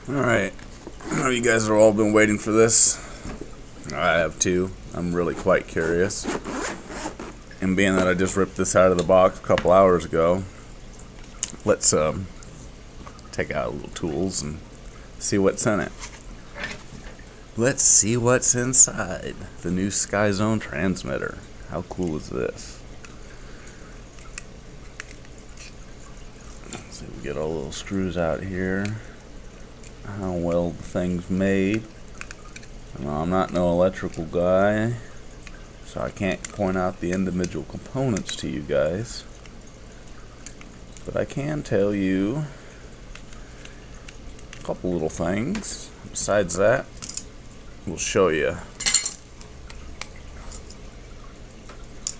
Alright, I know you guys have all been waiting for this. I have too. I'm really quite curious. And being that I just ripped this out of the box a couple hours ago, let's take out little tools and see what's in it. Let's see what's inside the new SkyZone transmitter. How cool is this? Let's see, we get all the little screws out here. How well the thing's made. Now, I'm not no electrical guy, so I can't point out the individual components to you guys. But I can tell you a couple little things. Besides that, we'll show you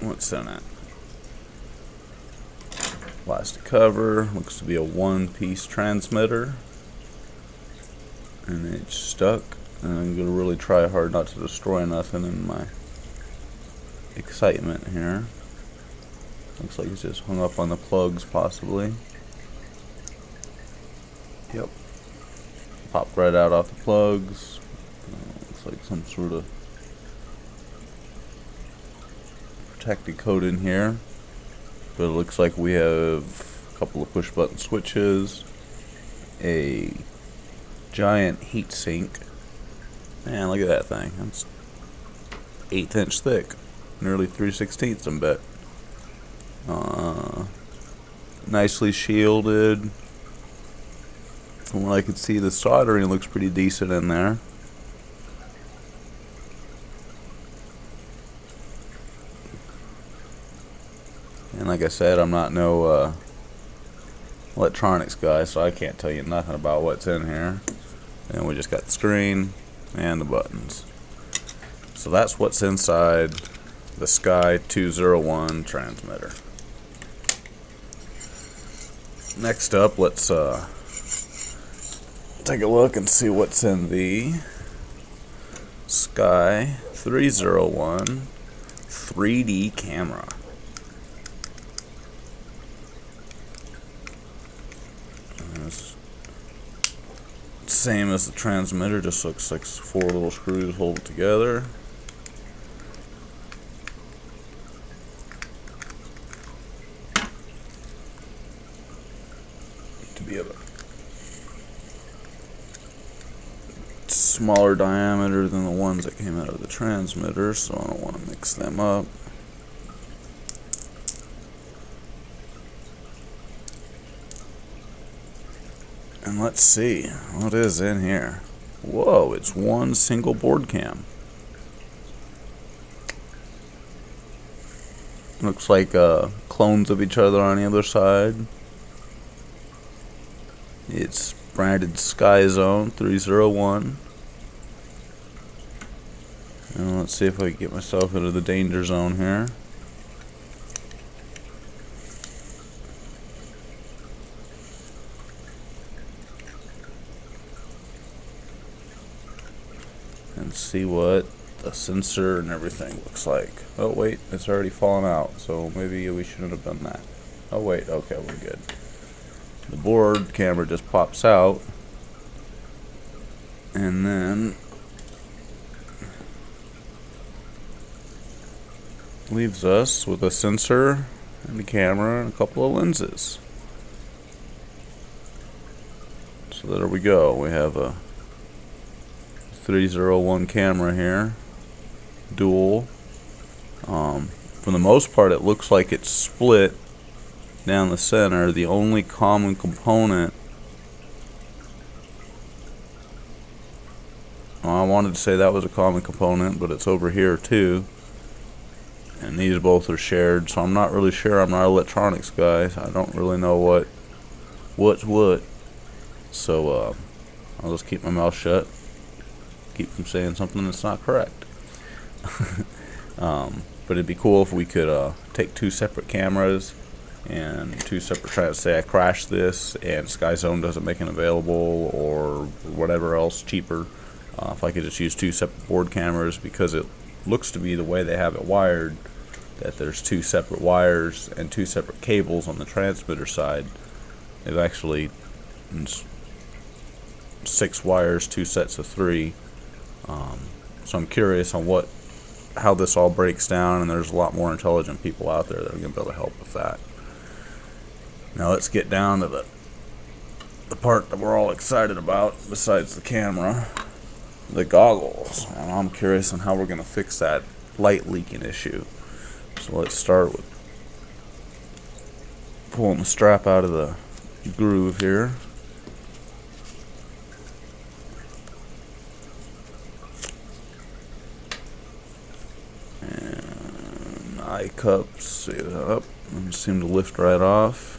what's in it. Plastic cover, looks to be a one-piece transmitter. And it's stuck, and I'm going to really try hard not to destroy nothing in my excitement here. Looks like it's just hung up on the plugs, possibly. Yep. Popped right out off the plugs. Looks like some sort of protected coat in here. But it looks like we have a couple of push button switches, a giant heat sink. Man, look at that thing. That's 1/8 inch thick. Nearly 3/16, I bet. Nicely shielded. From what I can see, the soldering looks pretty decent in there. And like I said, I'm not no electronics guy, so I can't tell you nothing about what's in here. And we just got the screen and the buttons. So that's what's inside the Sky 201 transmitter. Next up, let's take a look and see what's in the Sky 301 3D camera. Same as the transmitter, just looks like 4 little screws hold it together. To be a smaller diameter than the ones that came out of the transmitter, so I don't want to mix them up. And let's see what is in here. Whoa, it's one single board cam. Looks like clones of each other on the other side. It's branded SkyZone 301. And let's see if I can get myself into the danger zone here. And see what the sensor and everything looks like. Oh wait, it's already fallen out, so maybe we shouldn't have done that. Oh wait, okay, we're good. The board camera just pops out, and then leaves us with a sensor and a camera and a couple of lenses. So there we go, we have a 301 camera here, dual. For the most part, it looks like it's split down the center. The only common component, well, I wanted to say that was a common component, but it's over here too, and these both are shared, so I'm not really sure. I'm not an electronics guy, so I don't really know what's what, so I'll just keep my mouth shut, keep from saying something that's not correct. But it'd be cool if we could take 2 separate cameras and 2 separate tries. Say I crash this and SkyZone doesn't make it available, or whatever else cheaper. If I could just use 2 separate board cameras, because it looks to be the way they have it wired, that there's 2 separate wires and 2 separate cables on the transmitter side. They've actually 6 wires, 2 sets of 3. So I'm curious on how this all breaks down, and there's a lot more intelligent people out there that are going to be able to help with that. Now let's get down to the part that we're all excited about, besides the camera, the goggles. And I'm curious on how we're going to fix that light leaking issue. So let's start with pulling the strap out of the groove here. And eye cups, see that up, and seem to lift right off.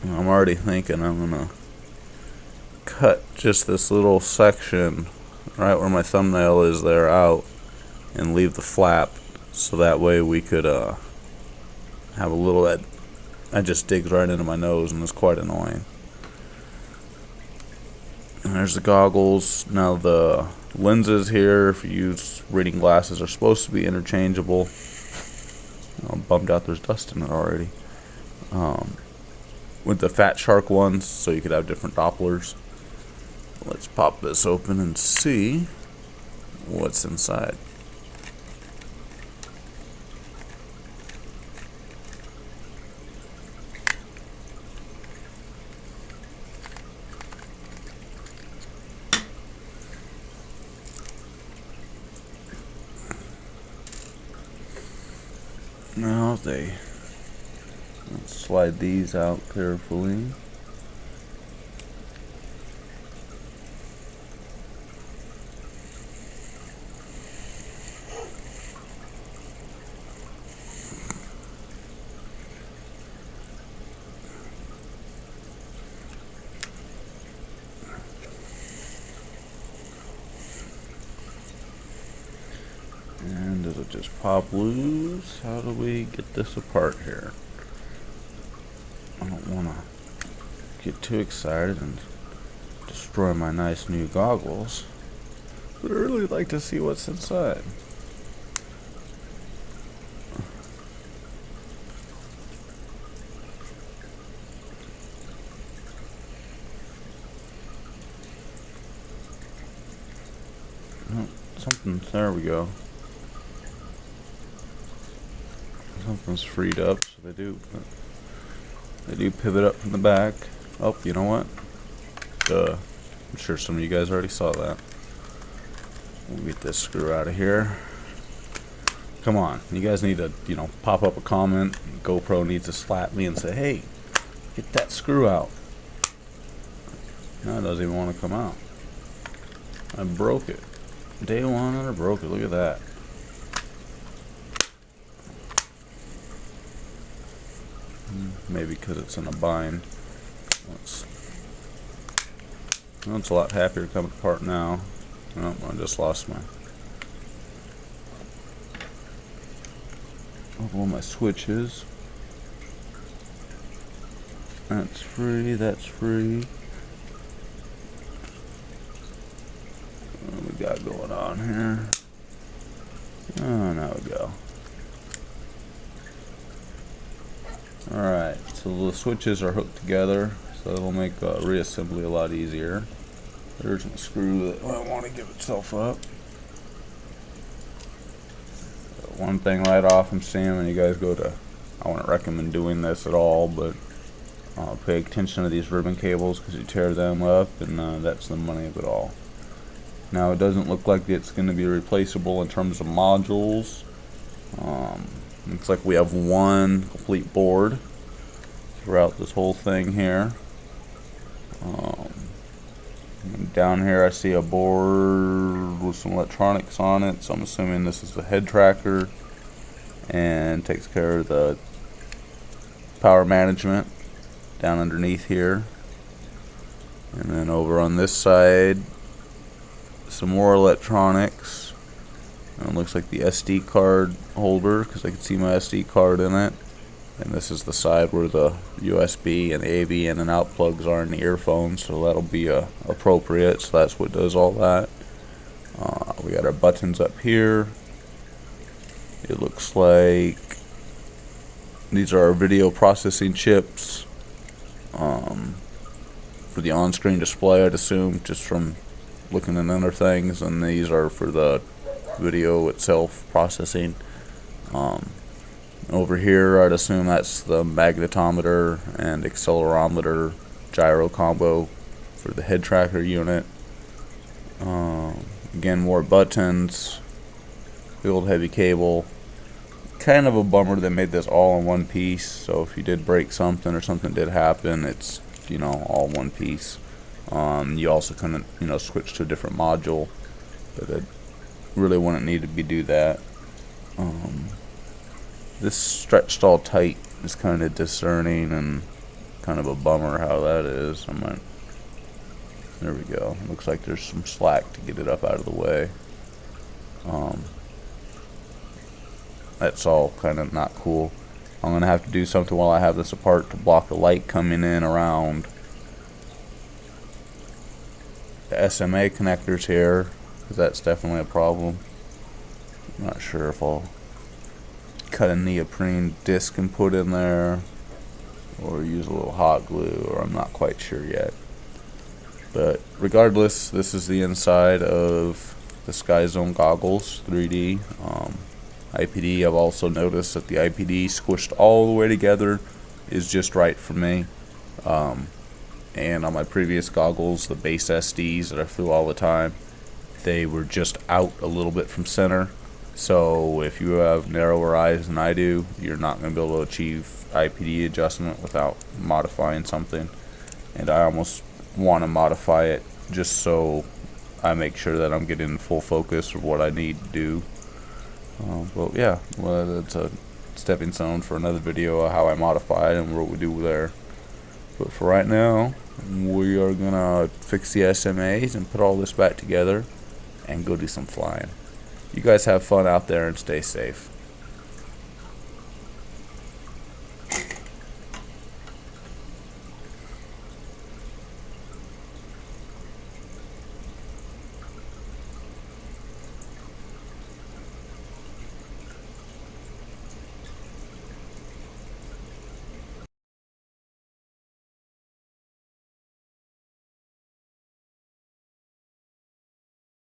I'm already thinking I'm gonna cut just this little section right where my thumbnail is there out and leave the flap, so that way we could have a little that just digs right into my nose and is quite annoying. And there's the goggles. Now the lenses here, if you use reading glasses, are supposed to be interchangeable. I'm bummed out there's dust in it already. With the Fat Shark ones, so you could have different Dopplers. Let's pop this open and see what's inside. Now let's slide these out carefully. And it'll just pop loose. How do we get this apart here? I don't want to get too excited and destroy my nice new goggles, but I really like to see what's inside. Oh, there we go. Something's freed up, so they do pivot up from the back. Oh, you know what? I'm sure some of you guys already saw that. We'll get this screw out of here. Come on, you guys need to, pop up a comment. GoPro needs to slap me and say, hey, get that screw out. No, it doesn't even want to come out. I broke it. Day one and I broke it. Look at that. Maybe because it's in a bind. It's a lot happier coming apart now. Oh, I just lost all my switches. That's free, that's free. What do we got going on here? Oh, now we go. Alright, so the switches are hooked together, so it'll make reassembly a lot easier. There's my screw that I want to give itself up. One thing right off I'm seeing when you guys go to, I wouldn't recommend doing this at all, but pay attention to these ribbon cables because you tear them up, and that's the money of it all. Now it doesn't look like it's going to be replaceable in terms of modules. Looks like we have one complete board throughout this whole thing here. Down here I see a board with some electronics on it, so I'm assuming this is the head tracker and takes care of the power management down underneath here. And then over on this side, some more electronics. And it looks like the SD card holder, because I can see my SD card in it. And this is the side where the USB and the AV in and out plugs are in the earphones, so that'll be appropriate. So that's what does all that. We got our buttons up here. It looks like These are our video processing chips for the on-screen display, I'd assume, just from looking at other things, and these are for the video itself processing. Over here, I'd assume that's the magnetometer and accelerometer gyro combo for the head tracker unit. Again, more buttons, the old heavy cable. Kind of a bummer they made this all in one piece, so if you did break something or something did happen, it's, you know, all one piece. You also couldn't, you know, switch to a different module, but it really wouldn't need to do that. This stretched all tight is kind of discerning and kind of a bummer how that is. There we go. Looks like there's some slack to get it up out of the way. That's all kind of not cool. I'm gonna have to do something while I have this apart to block the light coming in around the SMA connectors here, because that's definitely a problem. I'm not sure if I'll cut a neoprene disc and put in there, or use a little hot glue, or I'm not quite sure yet. But regardless, this is the inside of the SkyZone Goggles 3D. IPD, I've also noticed that the IPD squished all the way together is just right for me. And on my previous goggles, the base SDs that I flew all the time, they were just out a little bit from center. So if you have narrower eyes than I do, you're not going to be able to achieve IPD adjustment without modifying something. And I almost want to modify it just so I make sure that I'm getting full focus of what I need to do. But yeah, well, that's a stepping stone for another video of how I modify it and what we do there. But for right now, we are gonna fix the SMAs and put all this back together and go do some flying. You guys have fun out there and stay safe.